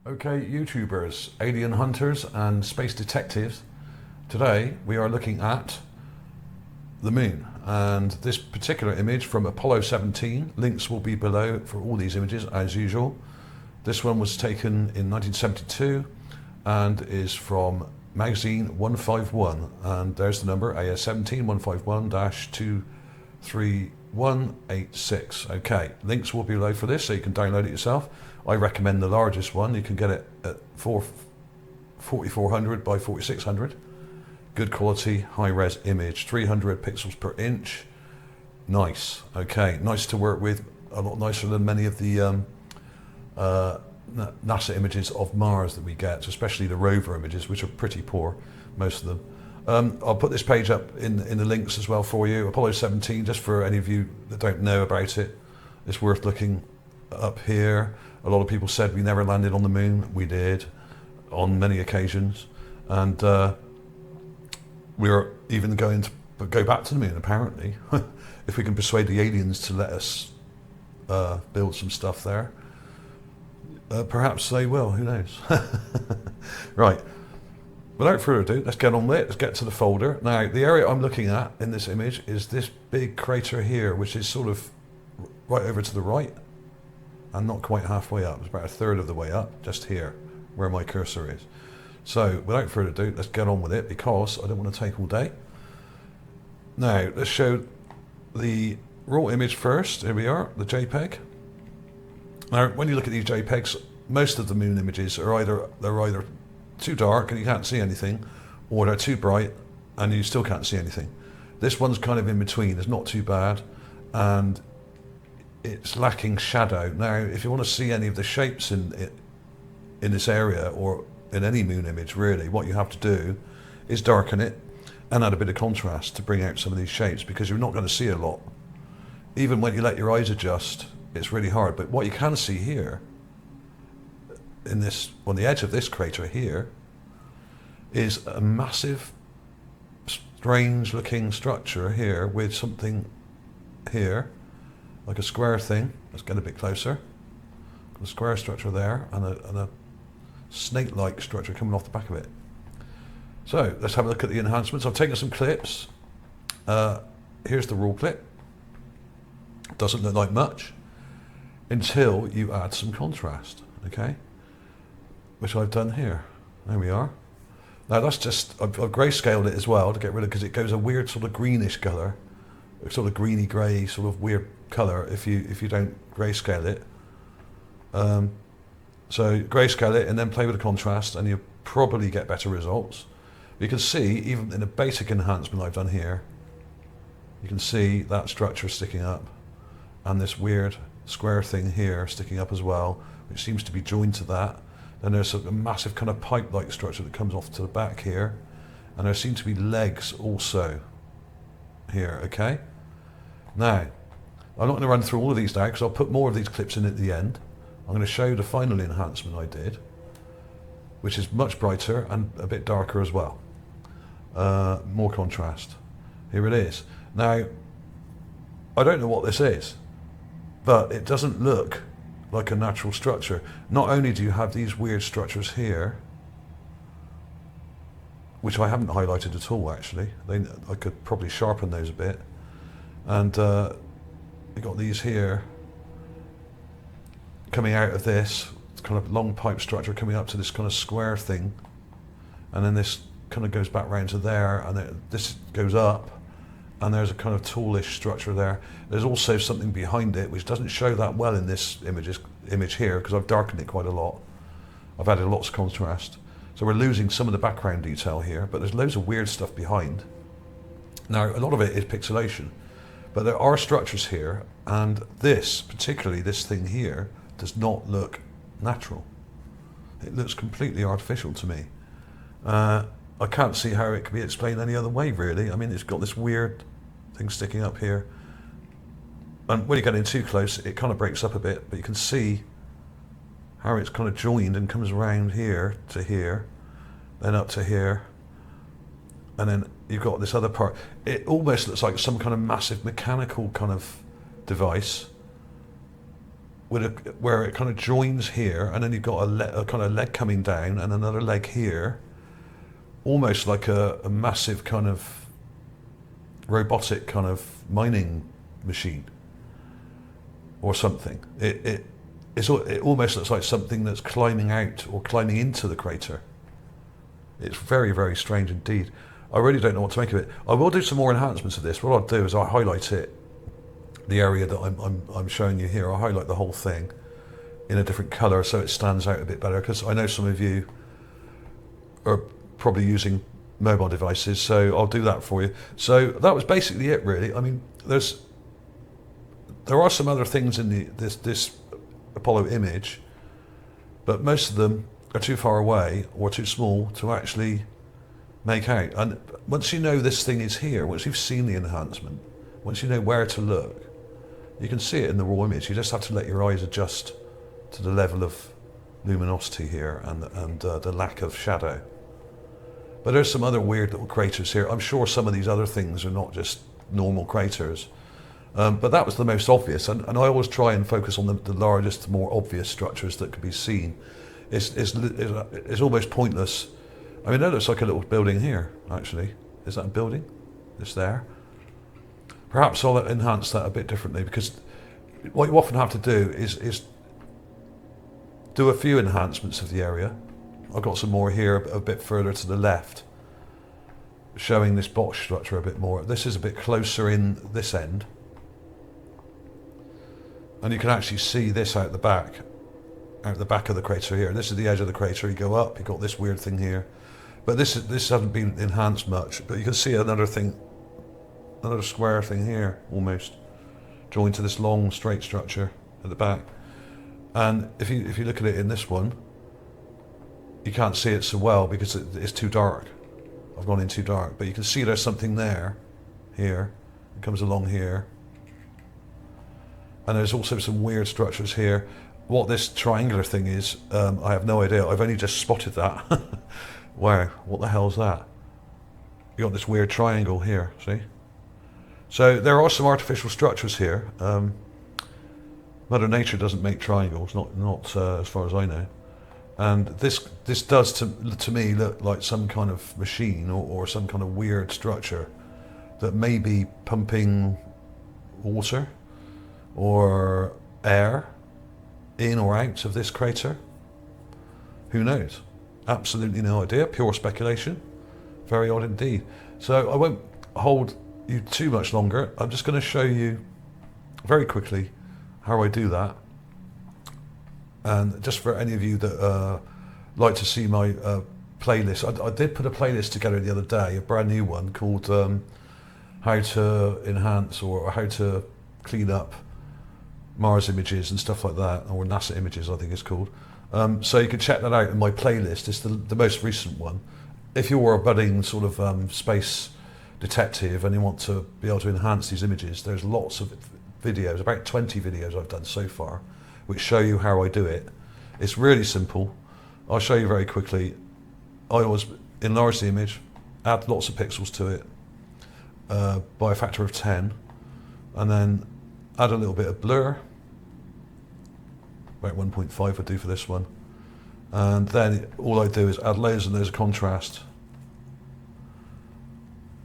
Okay, YouTubers, alien hunters and space detectives. Today we are looking at the moon, and this particular image from Apollo 17, links will be below for all these images as usual. This one was taken in 1972 and is from magazine 151, and there's the number AS17 151-23186. Okay, links will be below for this so you can download it yourself. I recommend the largest one. You can get it at 4400 by 4600. Good quality, high-res image, 300 pixels per inch. Nice. Okay, nice to work with. A lot nicer than many of the NASA images of Mars that we get, especially the rover images, which are pretty poor, most of them. I'll put this page up in the links as well for you. Apollo 17, just for any of you that don't know about it, it's worth looking up here. A lot of people said we never landed on the moon. We did on many occasions, and we're even going to go back to the moon apparently if we can persuade the aliens to let us build some stuff there. Perhaps they will, who knows. Right, without further ado, let's get on with it. Let's get to the folder. Now, the area I'm looking at in this image is this big crater here, which is sort of right over to the right and not quite halfway up. It's about a third of the way up, just here where my cursor is. So without further ado, let's get on with it because I don't want to take all day. Now, let's show the raw image first. Here we are, the JPEG. Now, when you look at these JPEGs, most of the moon images are either too dark and you can't see anything, or they're too bright and you still can't see anything. This one's kind of in between. It's not too bad, and it's lacking shadow. Now, if you want to see any of the shapes in this area, or in any moon image really, what you have to do is darken it and add a bit of contrast to bring out some of these shapes, because you're not going to see a lot. Even when you let your eyes adjust, it's really hard. But what you can see here, in this, on the edge of this crater here, is a massive, strange looking structure here with something here, like a square thing. Let's get a bit closer. A square structure there, and a snake-like structure coming off the back of it. So let's have a look at the enhancements. I've taken some clips. Here's the raw clip. Doesn't look like much until you add some contrast, okay? Which I've done here. There we are. Now that's just, I've grayscaled it as well to get rid of, because it goes a weird sort of greenish colour, sort of greeny grey, sort of weird colour if you don't grayscale it. So grayscale it and then play with the contrast, and you'll probably get better results. You can see, even in a basic enhancement I've done here, you can see that structure sticking up, and this weird square thing here sticking up as well, which seems to be joined to that. Then there's a massive kind of pipe-like structure that comes off to the back here, and there seem to be legs also here, okay? Now, I'm not going to run through all of these now because I'll put more of these clips in at the end. I'm going to show you the final enhancement I did, which is much brighter and a bit darker as well. More contrast. Here it is. Now, I don't know what this is, but it doesn't look like a natural structure. Not only do you have these weird structures here, which I haven't highlighted at all actually. I could probably sharpen those a bit. And you've got these here coming out of this kind of long pipe structure coming up to this kind of square thing, and then this kind of goes back round to there, and this goes up, and there's a kind of tallish structure there. There's also something behind it which doesn't show that well in this image here, because I've darkened it quite a lot. I've added lots of contrast, so we're losing some of the background detail here, but there's loads of weird stuff behind. Now, a lot of it is pixelation, but there are structures here, and this, particularly this thing here, does not look natural. It looks completely artificial to me. I can't see how it could be explained any other way, really. I mean, it's got this weird thing sticking up here, and when you get in too close, it kind of breaks up a bit, but you can see how it's kind of joined and comes around here to here, then up to here, and then you've got this other part. It almost looks like some kind of massive mechanical kind of device where it kind of joins here, and then you've got a kind of leg coming down and another leg here, almost like a massive kind of robotic kind of mining machine or something. It almost looks like something that's climbing out or climbing into the crater. It's very, very strange indeed. I really don't know what to make of it. I will do some more enhancements of this. What I'll do is I'll highlight it, the area that I'm showing you here. I'll highlight the whole thing in a different colour so it stands out a bit better, because I know some of you are probably using mobile devices, so I'll do that for you. So that was basically it, really. I mean, there are some other things in this Apollo image, but most of them are too far away or too small to actually make out. And once you know this thing is here, once you've seen the enhancement, once you know where to look, you can see it in the raw image. You just have to let your eyes adjust to the level of luminosity here and the lack of shadow. But there's some other weird little craters here. I'm sure some of these other things are not just normal craters. But that was the most obvious, and I always try and focus on the largest, more obvious structures that could be seen. It's almost pointless. I mean, that looks like a little building here, actually. Is that a building? It's there. Perhaps I'll enhance that a bit differently, because what you often have to do is do a few enhancements of the area. I've got some more here a bit further to the left, showing this box structure a bit more. This is a bit closer in this end. And you can actually see this out the back of the crater here. This is the edge of the crater. You go up, you've got this weird thing here. But this hasn't been enhanced much. But you can see another thing, another square thing here, almost, joined to this long straight structure at the back. And if you look at it in this one, you can't see it so well because it's too dark. I've gone in too dark. But you can see there's something there, here. It comes along here. And there's also some weird structures here. What this triangular thing is, I have no idea. I've only just spotted that. Wow, what the hell's that? You got this weird triangle here, see? So there are some artificial structures here. Mother Nature doesn't make triangles, not as far as I know. And this does to me look like some kind of machine or some kind of weird structure that may be pumping water or air in or out of this crater. Who knows? Absolutely no idea. Pure speculation. Very odd indeed. So I won't hold you too much longer. I'm just going to show you very quickly how I do that. And just for any of you that like to see my playlist, I did put a playlist together the other day, a brand new one called how to enhance or how to clean up Mars images and stuff like that, or NASA images I think it's called. So you can check that out in my playlist. It's the most recent one. If you're a budding sort of space detective and you want to be able to enhance these images, there's lots of videos, about 20 videos I've done so far, which show you how I do it. It's really simple. I'll show you very quickly. I always enlarge the image, add lots of pixels to it by a factor of 10, and then add a little bit of blur, about 1.5 I do for this one, and then all I do is add loads and loads of contrast.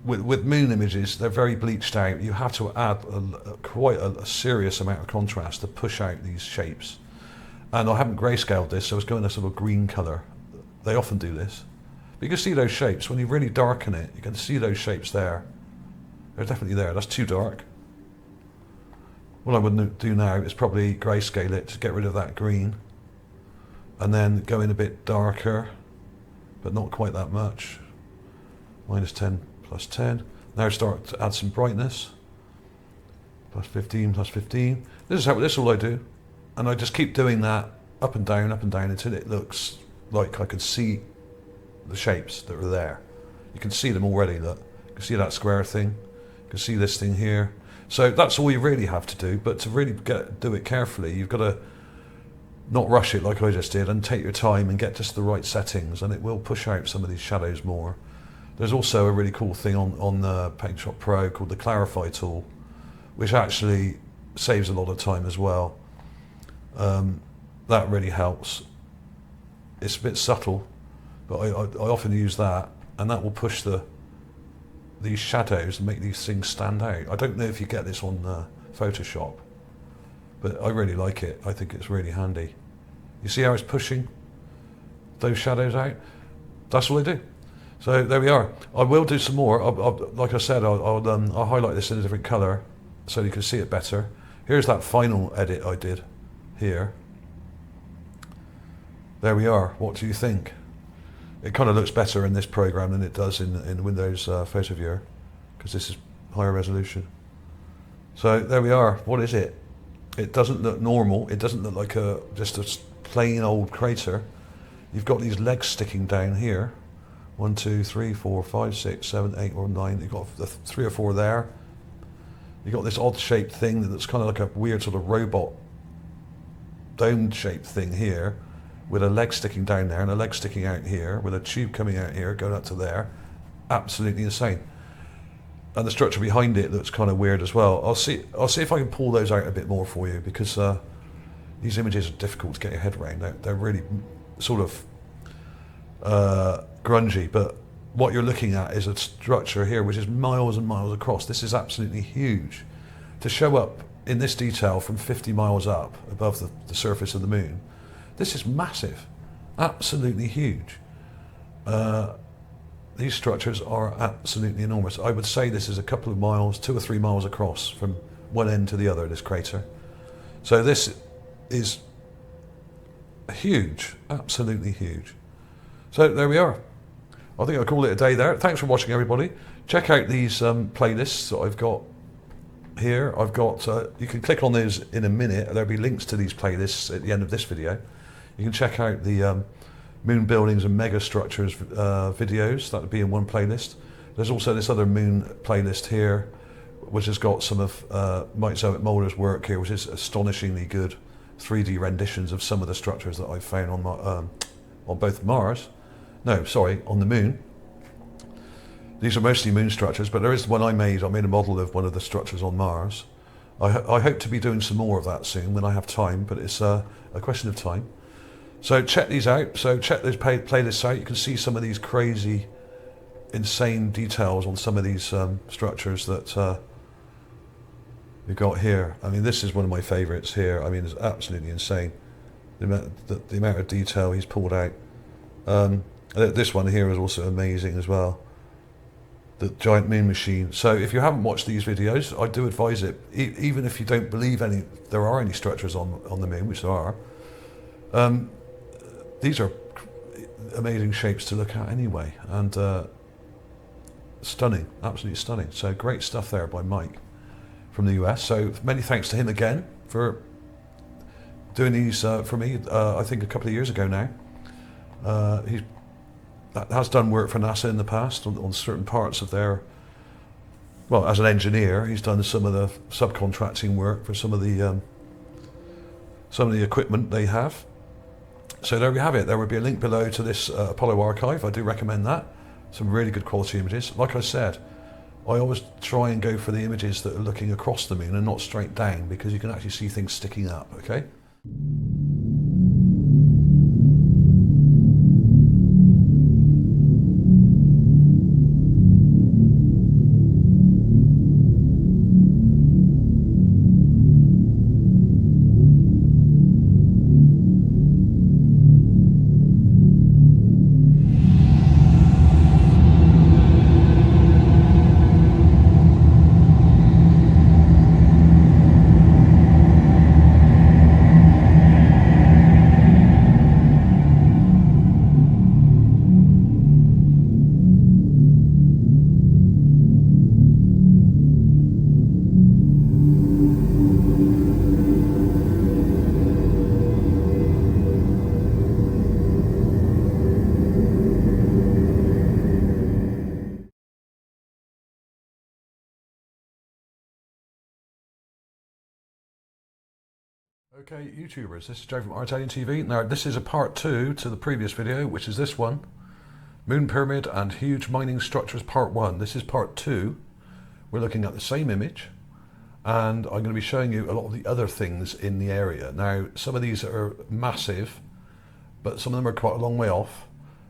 With moon images, they're very bleached out. You have to add quite a serious amount of contrast to push out these shapes. And I haven't grayscaled this, so it's going a sort of green colour. They often do this. But you can see those shapes. When you really darken it, you can see those shapes there. They're definitely there. That's too dark. What I would do now is probably grayscale it to get rid of that green, and then go in a bit darker, but not quite that much. -10, +10. Now start to add some brightness. +15, +15. This is all I do, and I just keep doing that up and down until it looks like I can see the shapes that are there. You can see them already. Look, you can see that square thing. You can see this thing here. So that's all you really have to do, but to really do it carefully, you've got to not rush it like I just did, and take your time and get just the right settings, and it will push out some of these shadows more. There's also a really cool thing on the PaintShop Pro called the Clarify tool, which actually saves a lot of time as well. That really helps. It's a bit subtle, but I often use that, and that will push these shadows and make these things stand out. I don't know if you get this on Photoshop, but I really like it. I think it's really handy. You see how it's pushing those shadows out? That's what I do. So there we are. I will do some more. Like I said, I'll highlight this in a different colour so you can see it better. Here's that final edit I did here. There we are. What do you think? It kind of looks better in this program than it does in Windows Photo Viewer, because this is higher resolution. So there we are. What is it? It doesn't look normal. It doesn't look like just a plain old crater. You've got these legs sticking down here. 1, 2, 3, 4, 5, 6, 7, 8, or 9. You've got the 3 or 4 there. You've got this odd shaped thing that's kind of like a weird sort of robot dome shaped thing here, with a leg sticking down there and a leg sticking out here, with a tube coming out here, going up to there. Absolutely insane. And the structure behind it looks kind of weird as well. I'll see if I can pull those out a bit more for you, because these images are difficult to get your head around. They're really sort of grungy, but what you're looking at is a structure here which is miles and miles across. This is absolutely huge. To show up in this detail from 50 miles up above the surface of the moon, this is massive, absolutely huge. These structures are absolutely enormous. I would say this is a couple of miles, 2 or 3 miles across from one end to the other, this crater. So this is huge, absolutely huge. So there we are. I think I'll call it a day there. Thanks for watching, everybody. Check out these playlists that I've got here. I've got, you can click on those in a minute. There'll be links to these playlists at the end of this video. You can check out the moon buildings and mega structures videos. That would be in one playlist. There's also this other moon playlist here, which has got some of Mike Zowett-Mulder's work here, which is astonishingly good 3D renditions of some of the structures that I've found on both Mars. No, sorry, on the moon. These are mostly moon structures, but there is one I made. I made a model of one of the structures on Mars. I hope to be doing some more of that soon when I have time, but it's a question of time. So check these out. So check those playlists out. You can see some of these crazy, insane details on some of these structures that we've got here. I mean, this is one of my favourites here. I mean, it's absolutely insane, the amount of detail he's pulled out. This one here is also amazing as well. The giant moon machine. So if you haven't watched these videos, I do advise it. Even if you don't believe there are any structures on the moon, which there are. These are amazing shapes to look at anyway, and stunning, absolutely stunning. So great stuff there by Mike from the US. So many thanks to him again for doing these for me. I think a couple of years ago now. He has done work for NASA in the past on certain parts of their, well, as an engineer, he's done some of the subcontracting work for some of the equipment they have. So there we have it. There will be a link below to this Apollo archive. I do recommend that. Some really good quality images. Like I said, I always try and go for the images that are looking across the moon and not straight down, because you can actually see things sticking up, okay? Okay, YouTubers, this is Joe from ArtAlienTV. Now, this is a part 2 to the previous video, which is this one. Moon Pyramid and Huge Mining Structures Part 1. This is Part 2. We're looking at the same image, and I'm going to be showing you a lot of the other things in the area. Now, some of these are massive, but some of them are quite a long way off,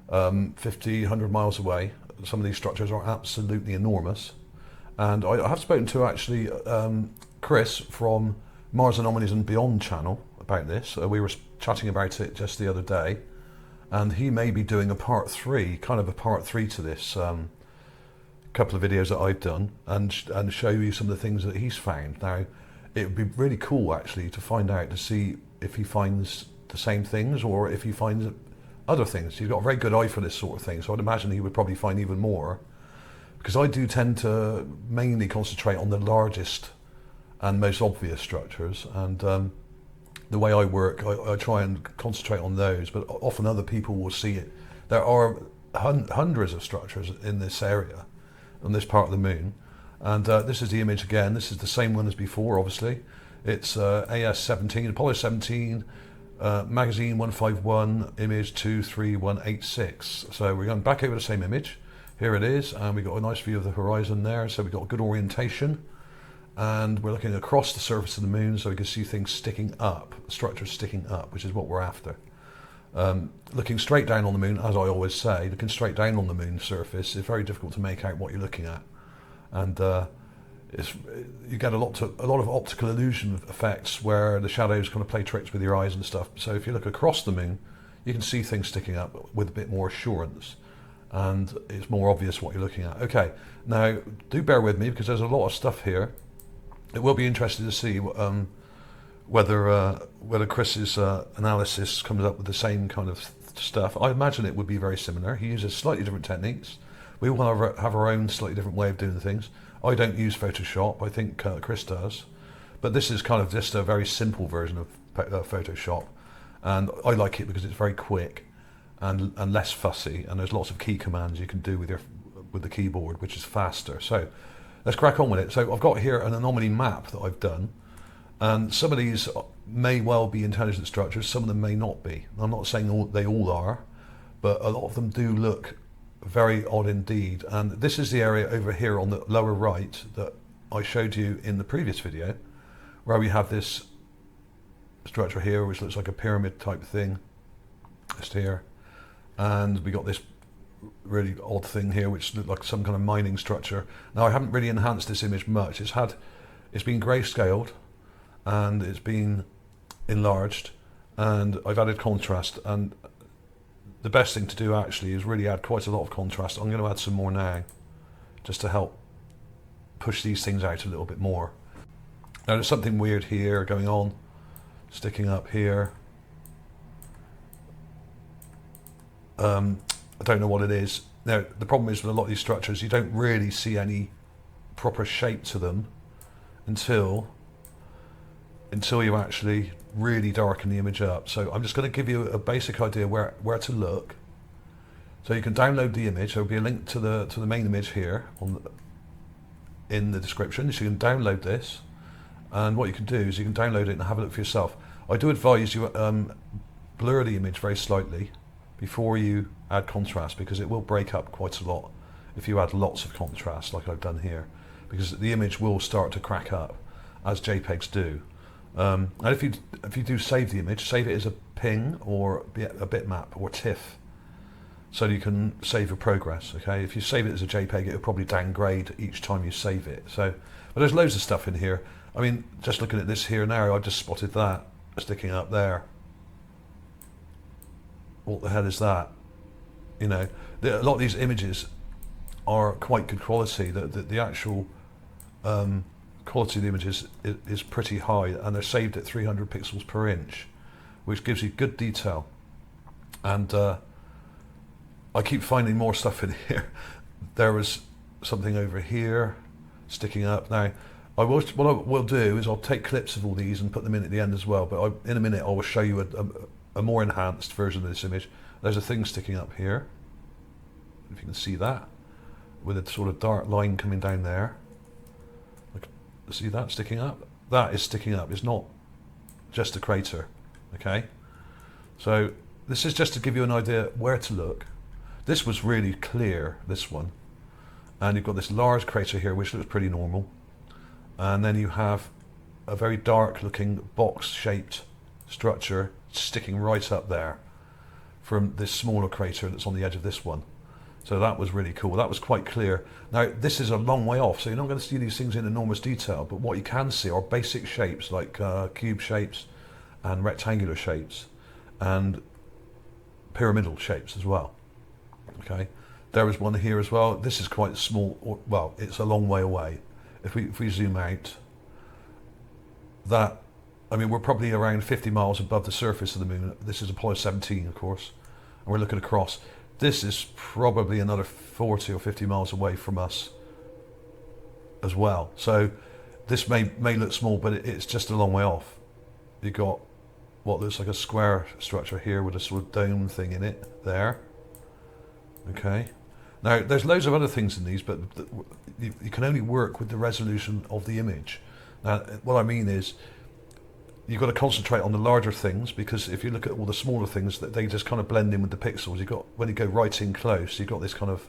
50, 100 miles away. Some of these structures are absolutely enormous. And I have spoken to actually Chris from Mars Anomalies and Beyond channel about this. We were chatting about it just the other day, and he may be doing a part 3, kind of a part 3 to this couple of videos that I've done, and show you some of the things that he's found. Now, it would be really cool actually to find out, to see if he finds the same things or if he finds other things. He's got a very good eye for this sort of thing, so I'd imagine he would probably find even more, because I do tend to mainly concentrate on the largest and most obvious structures, and the way I work, I try and concentrate on those, but often other people will see it. There are hundreds of structures in this area, on this part of the moon, and this is the image again. This is the same one as before, obviously. It's AS-17, Apollo 17, magazine 151, image 23186. So we're going back over the same image. Here it is, and we've got a nice view of the horizon there, so we've got a good orientation, and we're looking across the surface of the moon so we can see things sticking up, structures sticking up, which is what we're after. Looking straight down on the moon, as I always say, looking straight down on the moon's surface is very difficult to make out what you're looking at, and you get a lot of optical illusion effects where the shadows kind of play tricks with your eyes and stuff. So if you look across the moon, you can see things sticking up with a bit more assurance, and it's more obvious what you're looking at. Okay, now do bear with me because there's a lot of stuff here. It will be interesting to see whether Chris's analysis comes up with the same kind of stuff. I imagine it would be very similar. He uses slightly different techniques. We will have our own slightly different way of doing things. I don't use Photoshop. I think Chris does, but this is kind of just a very simple version of Photoshop, and I like it because it's very quick and less fussy, and there's lots of key commands you can do with the keyboard, which is faster. So let's crack on with it. So I've got here an anomaly map that I've done, and some of these may well be intelligent structures, some of them may not be. I'm not saying they all are, but a lot of them do look very odd indeed. And this is the area over here on the lower right that I showed you in the previous video, where we have this structure here which looks like a pyramid type thing just here, and we got this really odd thing here which looked like some kind of mining structure. Now, I haven't really enhanced this image much. It's been grayscaled and it's been enlarged, and I've added contrast, and the best thing to do actually is really add quite a lot of contrast. I'm going to add some more now just to help push these things out a little bit more. Now, there's something weird here going on, sticking up here. I don't know what it is. Now, the problem is with a lot of these structures, you don't really see any proper shape to them until you actually really darken the image up. So I'm just going to give you a basic idea where to look. So you can download the image. There will be a link to the main image here in the description. So you can download this, and what you can do is you can download it and have a look for yourself. I do advise you blur the image very slightly before you add contrast, because it will break up quite a lot if you add lots of contrast like I've done here, because the image will start to crack up as JPEGs do. And if you do save the image, save it as a ping or a bitmap or TIFF, so you can save your progress. Okay, if you save it as a JPEG, it'll probably downgrade each time you save it. So, but there's loads of stuff in here. I mean, just looking at this here now, I just spotted that sticking up there. What the hell is that? You know, a lot of these images are quite good quality. The actual quality of the images is pretty high, and they're saved at 300 pixels per inch, which gives you good detail. And I keep finding more stuff in here. There was something over here sticking up. Now, what I will do is I'll take clips of all these and put them in at the end as well, but in a minute I will show you a more enhanced version of this image. There's a thing sticking up here, if you can see that, with a sort of dark line coming down there. See that sticking up? That is sticking up. It's not just a crater. Okay, so this is just to give you an idea where to look. This was really clear, this one, and you've got this large crater here which looks pretty normal, and then you have a very dark looking box shaped structure sticking right up there from this smaller crater that's on the edge of this one. So that was really cool. That was quite clear. Now this is a long way off, so you're not going to see these things in enormous detail, but what you can see are basic shapes like cube shapes and rectangular shapes and pyramidal shapes as well. Okay, there was one here as well. This is quite small, well, it's a long way away. If we zoom out, that, I mean, we're probably around 50 miles above the surface of the moon. This is Apollo 17, of course, and we're looking across. This is probably another 40 or 50 miles away from us as well. So this may look small, but it's just a long way off. You've got what looks like a square structure here with a sort of dome thing in it there. Okay. Now, there's loads of other things in these, but you can only work with the resolution of the image. Now, what I mean is, you've got to concentrate on the larger things, because if you look at all the smaller things, that they just kind of blend in with the pixels. You've got, when you go right in close, you've got this kind of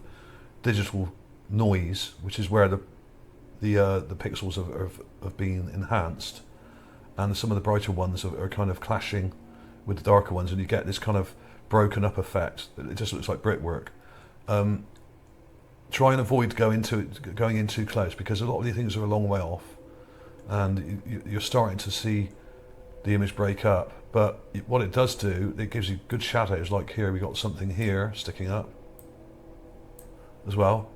digital noise, which is where the pixels have been enhanced, and some of the brighter ones are kind of clashing with the darker ones, and you get this kind of broken up effect. It just looks like brickwork. Try and avoid going in too close, because a lot of these things are a long way off, and you're starting to see the image break up. But what it does do, it gives you good shadows. Like here, we got something here sticking up as well.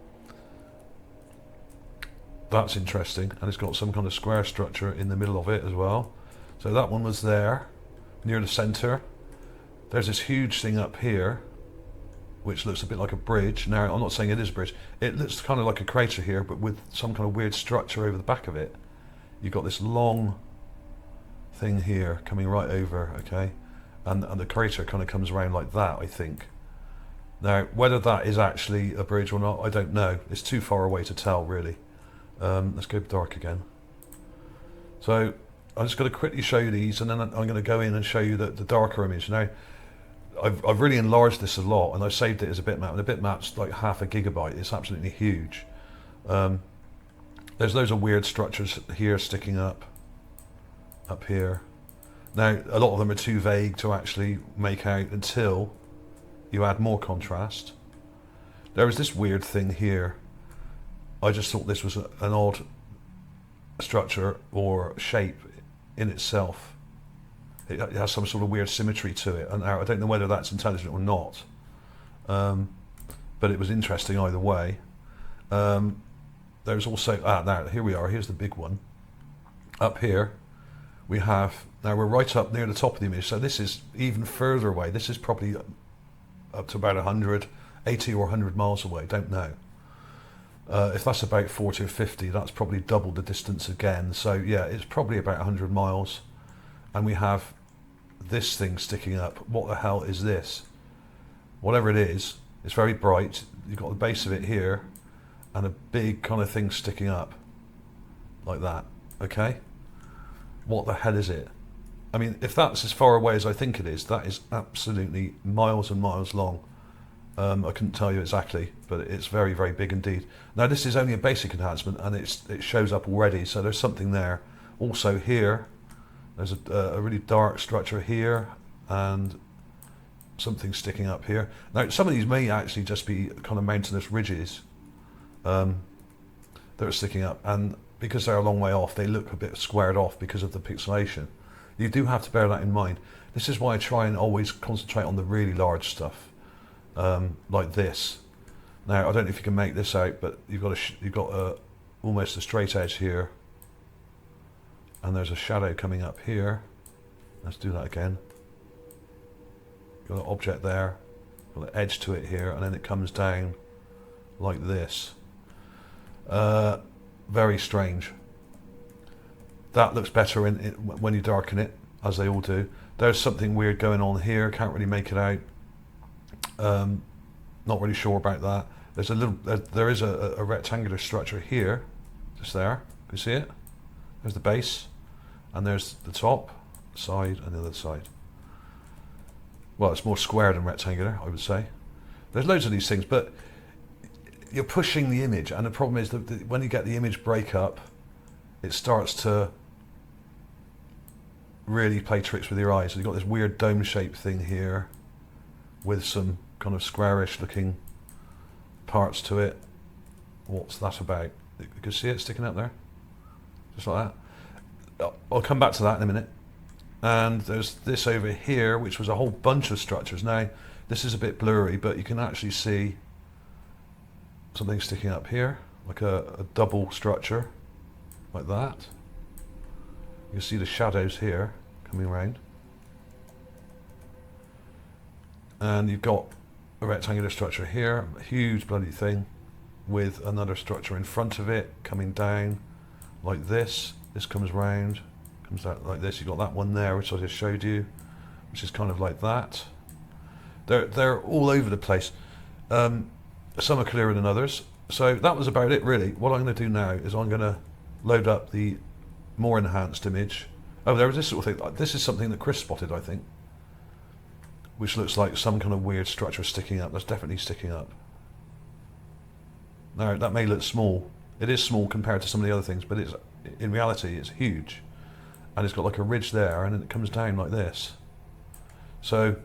That's interesting, and it's got some kind of square structure in the middle of it as well. So that one was there, near the center. There's this huge thing up here, which looks a bit like a bridge. Now, I'm not saying it is a bridge. It looks kind of like a crater here, but with some kind of weird structure over the back of it. You've got this long thing here coming right over, okay? And the crater kind of comes around like that, I think. Now, whether that is actually a bridge or not, I don't know. It's too far away to tell, really. Let's go dark again. So, I'm just going to quickly show you these, and then I'm going to go in and show you the darker image. Now, I've really enlarged this a lot, and I've saved it as a bitmap, and the bitmap's like half a gigabyte. It's absolutely huge. There's loads of weird structures here sticking up here. Now, a lot of them are too vague to actually make out until you add more contrast. There was this weird thing here. I just thought this was an odd structure or shape in itself. It has some sort of weird symmetry to it, and I don't know whether that's intelligent or not, but it was interesting either way. There's also, now here we are, here's the big one. Up here we have, now we're right up near the top of the image, so this is even further away. This is probably up to about 80 or 100 miles away, don't know. If that's about 40 or 50, that's probably double the distance again. So yeah, it's probably about 100 miles. And we have this thing sticking up. What the hell is this? Whatever it is, it's very bright. You've got the base of it here, and a big kind of thing sticking up, like that, okay? What the hell is it? I mean, if that's as far away as I think it is, that is absolutely miles and miles long. I couldn't tell you exactly, but it's very, very big indeed. Now, this is only a basic enhancement, and it shows up already, so there's something there. Also here, there's a really dark structure here, and something sticking up here. Now, some of these may actually just be kind of mountainous ridges that are sticking up, and because they're a long way off, they look a bit squared off because of the pixelation. You do have to bear that in mind. This is why I try and always concentrate on the really large stuff, like this. Now, I don't know if you can make this out, but you've got almost a straight edge here, and there's a shadow coming up here. Let's do that again. You've got an object there, got an edge to it here, and then it comes down like this. Very strange. That looks better when you darken it, as they all do. There's something weird going on here, can't really make it out. Not really sure about that. There is a rectangular structure here, just there. Can you see it? There's the base, and there's the top, side, and the other side. Well, it's more square than rectangular, I would say. There's loads of these things, but you're pushing the image, and the problem is that when you get the image break up, it starts to really play tricks with your eyes. So you've got this weird dome-shaped thing here with some kind of squarish looking parts to it. What's that about? You can see it sticking out there, just like that. I'll come back to that in a minute. And there's this over here, which was a whole bunch of structures. Now, this is a bit blurry, but you can actually see something sticking up here, like a double structure, like that. You can see the shadows here coming around. And you've got a rectangular structure here, a huge bloody thing, with another structure in front of it, coming down like this. This comes round, comes out like this. You've got that one there, which I just showed you, which is kind of like that. They're all over the place. Some are clearer than others. So that was about it, really. What I'm going to do now is I'm going to load up the more enhanced image. Oh, there was this sort of thing. This is something that Chris spotted, I think, which looks like some kind of weird structure sticking up. That's definitely sticking up. Now, that may look small. It is small compared to some of the other things, but it's, in reality, it's huge. And it's got like a ridge there, and then it comes down like this. So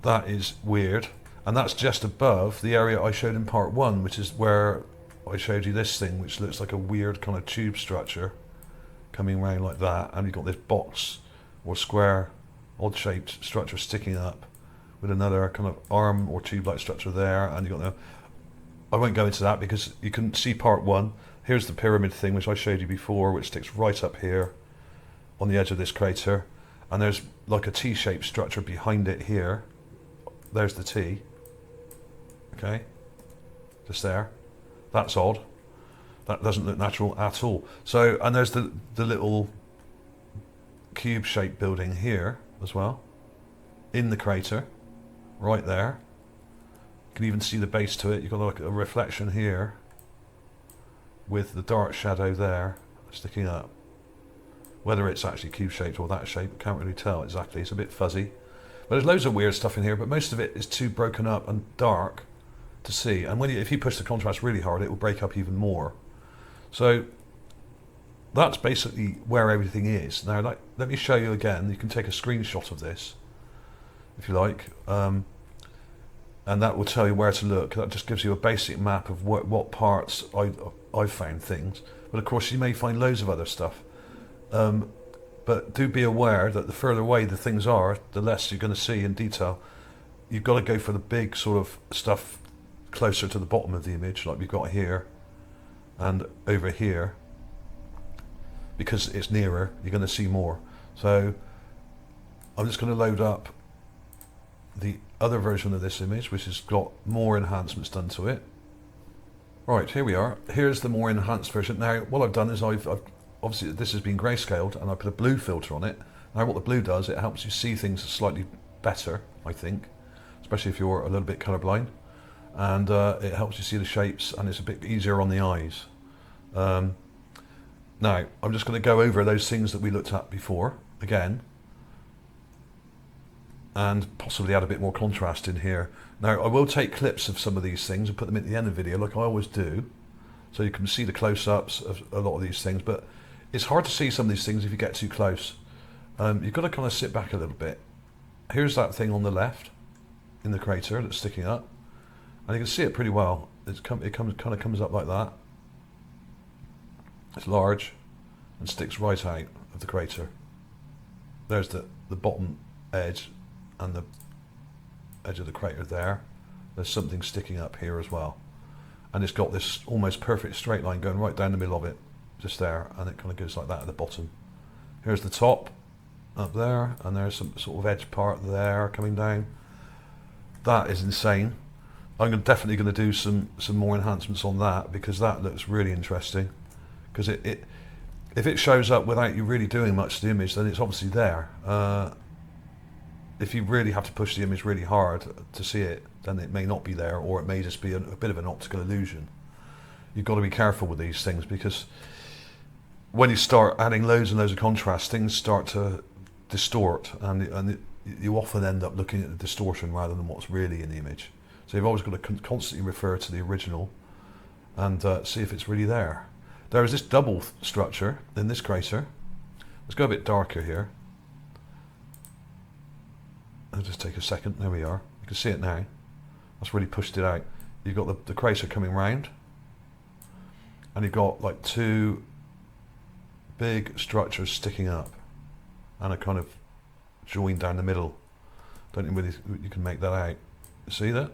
that is weird. And that's just above the area I showed in part 1, which is where I showed you this thing, which looks like a weird kind of tube structure coming around like that. And you've got this box or square, odd-shaped structure sticking up with another kind of arm or tube-like structure there. And you've got the, I won't go into that because you can see part 1. Here's the pyramid thing, which I showed you before, which sticks right up here on the edge of this crater. And there's like a T-shaped structure behind it here. There's the T. Okay, just there. That's odd. That doesn't look natural at all. So, and there's the little cube-shaped building here as well, in the crater, right there. You can even see the base to it. You've got like a reflection here with the dark shadow there sticking up. Whether it's actually cube-shaped or that shape, I can't really tell exactly. It's a bit fuzzy. But there's loads of weird stuff in here, but most of it is too broken up and dark to see. And when if you push the contrast really hard, it will break up even more. So that's basically where everything is. Now, let me show you again. You can take a screenshot of this, if you like, and that will tell you where to look. That just gives you a basic map of what parts I've found things. But of course, you may find loads of other stuff. But do be aware that the further away the things are, the less you're going to see in detail. You've got to go for the big sort of stuff closer to the bottom of the image, like we've got here and over here, because it's nearer, you're going to see more. So I'm just going to load up the other version of this image, which has got more enhancements done to it. Right, here we are. Here's the more enhanced version. Now, what I've done is I've obviously this has been grayscaled, and I put a blue filter on it. Now, what the blue does, it helps you see things slightly better, I think, especially if you're a little bit colorblind. And it helps you see the shapes, and it's a bit easier on the eyes. Now, I'm just going to go over those things that we looked at before again, and possibly add a bit more contrast in here. Now, I will take clips of some of these things and put them at the end of the video, like I always do, so you can see the close-ups of a lot of these things. But it's hard to see some of these things if you get too close. You've got to kind of sit back a little bit. Here's that thing on the left in the crater that's sticking up. And you can see it pretty well. It kind of comes up like that. It's large and sticks right out of the crater. There's the bottom edge and the edge of the crater there. There's something sticking up here as well. And it's got this almost perfect straight line going right down the middle of it, just there, and it kind of goes like that at the bottom. Here's the top up there, and there's some sort of edge part there coming down. That is insane. I'm definitely going to do some more enhancements on that, because that looks really interesting. Because if it shows up without you really doing much to the image, then it's obviously there. If you really have to push the image really hard to see it, then it may not be there, or it may just be a bit of an optical illusion. You've got to be careful with these things, because when you start adding loads and loads of contrast, things start to distort, and you often end up looking at the distortion rather than what's really in the image. So you've always got to constantly refer to the original and see if it's really there. There is this double structure in this crater, Let's go a bit darker here. I'll just take a second. There we are. You can see it now. That's really pushed it out. You've got the crater coming round, and you've got like two big structures sticking up and a kind of join down the middle. Don't know whether you can make that out. See that?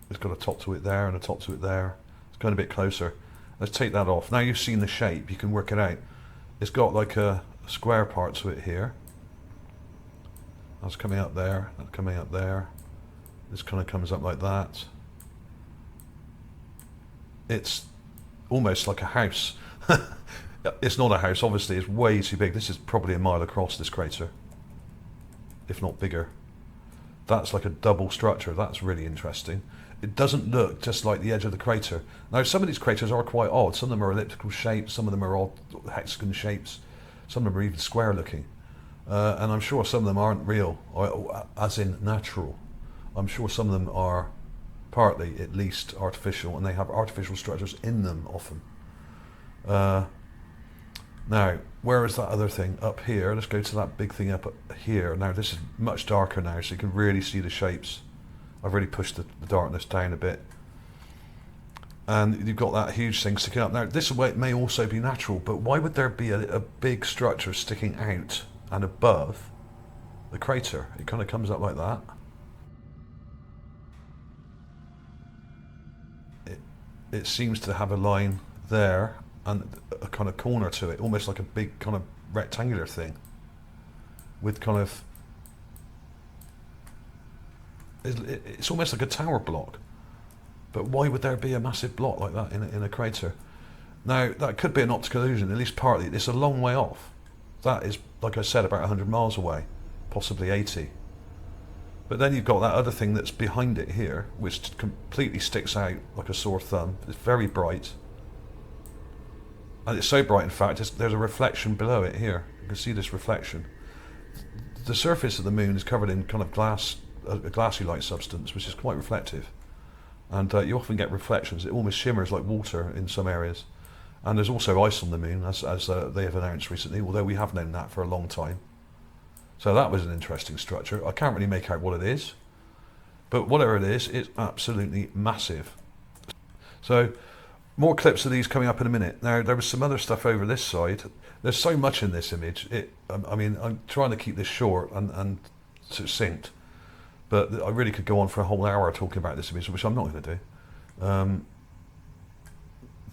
It's got a top to it there and a top to it there. It's going a bit closer. Let's take that off. Now you've seen the shape, you can work it out. It's got like a square part to it here. That's coming up there, that's coming up there. This kind of comes up like that. It's almost like a house. It's not a house, obviously, it's way too big. This is probably a mile across, this crater, if not bigger. That's like a double structure. That's really interesting. It doesn't look just like the edge of the crater. Now, some of these craters are quite odd. Some of them are elliptical shapes, some of them are odd hexagon shapes, some of them are even square looking. And I'm sure some of them aren't real, or, as in natural. I'm sure some of them are partly, at least, artificial, and they have artificial structures in them often. Now, where is that other thing? Up here. Let's go to that big thing up here. Now, this is much darker now, so you can really see the shapes. I've really pushed the darkness down a bit. And you've got that huge thing sticking up. Now, this may also be natural, but why would there be a big structure sticking out and above the crater? It kind of comes up like that. It seems to have a line there and a kind of corner to it, almost like a big kind of rectangular thing with kind of, it's almost like a tower block. But why would there be a massive block like that in a crater? Now, that could be an optical illusion, at least partly. It's a long way off. That is, like I said, about 100 miles away, possibly 80. But then you've got that other thing that's behind it here, which completely sticks out like a sore thumb. It's very bright. And it's so bright, in fact, there's a reflection below it here. You can see this reflection. The surface of the moon is covered in kind of glass, a glassy-like substance, which is quite reflective. And you often get reflections. It almost shimmers like water in some areas. And there's also ice on the moon, as they have announced recently, although we have known that for a long time. So that was an interesting structure. I can't really make out what it is, but whatever it is, it's absolutely massive. So more clips of these coming up in a minute. Now, there was some other stuff over this side. There's so much in this image. I mean, I'm trying to keep this short and succinct, but I really could go on for a whole hour talking about this image, which I'm not going to do.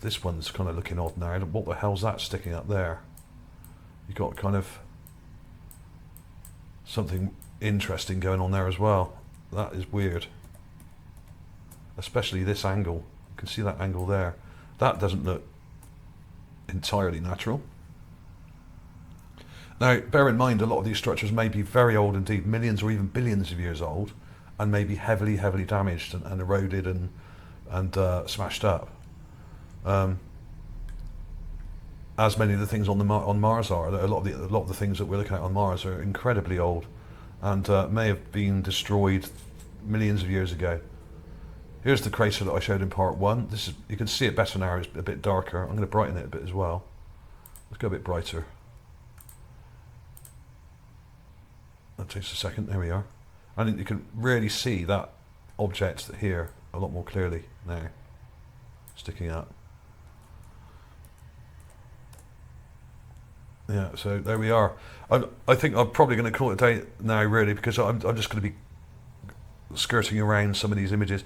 This one's kind of looking odd now. What the hell's that sticking up there? You've got kind of something interesting going on there as well. That is weird. Especially this angle. You can see that angle there. That doesn't look entirely natural. Now, bear in mind, a lot of these structures may be very old indeed, millions or even billions of years old, and may be heavily, heavily damaged and eroded and smashed up. As many of the things on Mars are. A lot of the things that we're looking at on Mars are incredibly old, and may have been destroyed millions of years ago. Here's the crater that I showed in part one. This is, you can see it better now. It's a bit darker. I'm going to brighten it a bit as well. Let's go a bit brighter. That takes a second. There we are. I think you can really see that object here a lot more clearly now, sticking up. Yeah, so there we are. I think I'm probably going to call it a day now, really, because I'm just going to be skirting around some of these images.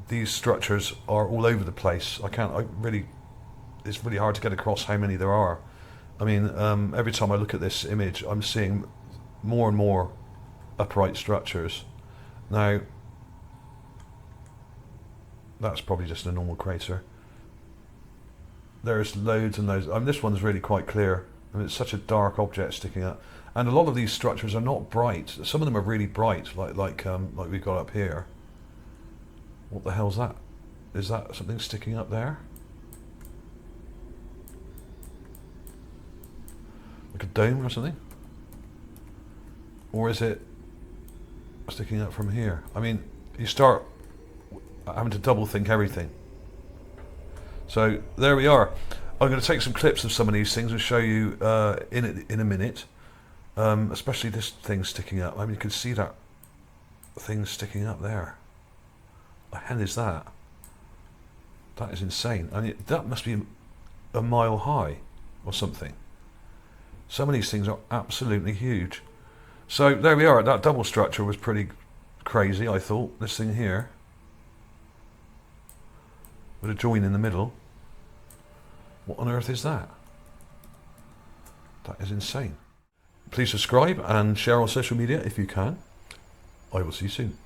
These structures are all over the place. It's really hard to get across how many there are. I mean, every time I look at this image, I'm seeing more and more upright structures. Now, that's probably just a normal crater. There's loads and loads. This one's really quite clear. It's such a dark object sticking up. And a lot of these structures are not bright. Some of them are really bright, like we've got up here. What the hell's that? Is that something sticking up there? Like a dome or something? Or is it sticking up from here? I mean, you start having to double think everything. So there we are. I'm going to take some clips of some of these things and show you in a minute. Especially this thing sticking up. I mean, you can see that thing sticking up there. What the hell is that? That is insane. I mean, that must be a mile high or something. Some of these things are absolutely huge. So there we are. That double structure was pretty crazy, I thought. This thing here, with a join in the middle. What on earth is that? That is insane. Please subscribe and share on social media if you can. I will see you soon.